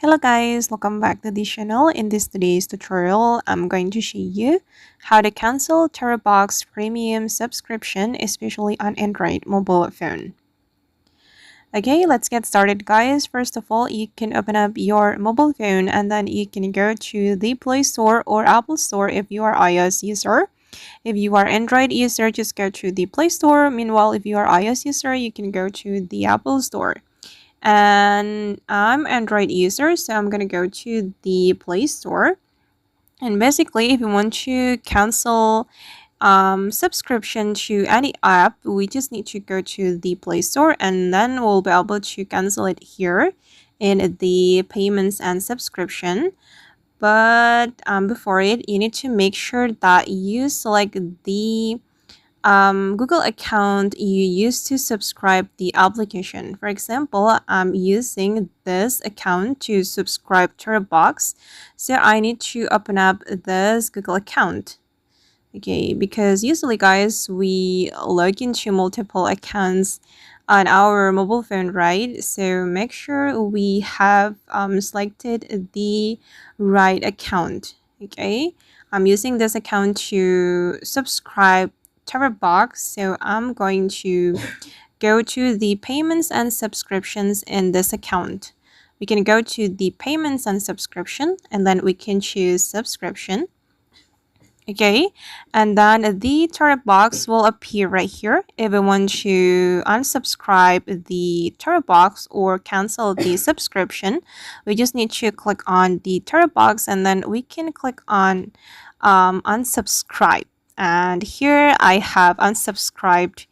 Hello guys, welcome back to the channel. In today's tutorial, I'm going to show you how to cancel Terabox Premium subscription, especially on Android mobile phone. Okay, let's get started guys. First of all, you can open up your mobile phone and then you can go to the Play Store or Apple Store if you are iOS user. If you are Android user, just go to the Play Store. Meanwhile, if you are iOS user, you can go to the Apple Store. And I'm Android user, so I'm gonna go to the Play Store. And basically, if you want to cancel subscription to any app, we just need to go to the Play Store and then we'll be able to cancel it here in the payments and subscription. But before it, you need to make sure that you select the Google account you use to subscribe the application. For example, I'm using this account to subscribe Terabox, so I need to open up this Google account. Okay, because usually guys, we log into multiple accounts on our mobile phone, right? So make sure we have selected the right account. Okay, I'm using this account to subscribe Terabox, so I'm going to go to the payments and subscriptions in this account. We can go to the payments and subscription and then we can choose subscription. Okay, and then the Terabox will appear right here. If we want to unsubscribe the Terabox or cancel the subscription, we just need to click on the Terabox and then we can click on unsubscribe. And here I have unsubscribed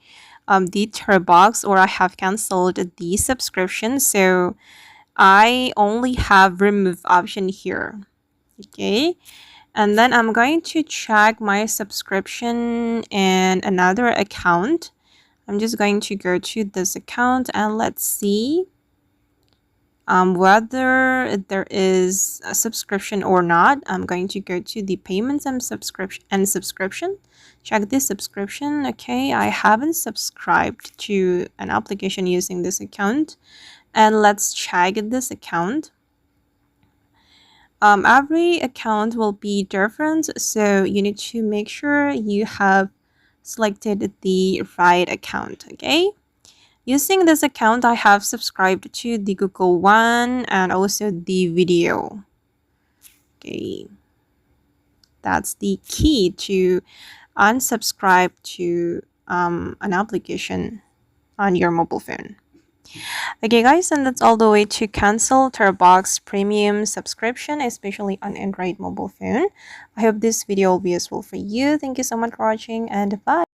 the Terabox, or I have canceled the subscription, so I only have remove option here. Okay, and then I'm going to check my subscription in another account. I'm just going to go to this account and let's see whether there is a subscription or not. I'm going to go to the payments and subscription. Check this subscription. Okay, I haven't subscribed to an application using this account. And let's check this account. Every account will be different, so you need to make sure you have selected the right account. Okay, using this account, I have subscribed to the Google One and also the video. Okay, that's the key to unsubscribe to an application on your mobile phone. Okay guys, and that's all the way to cancel Terabox Premium subscription, especially on Android mobile phone. I hope this video will be useful for you. Thank you so much for watching and bye.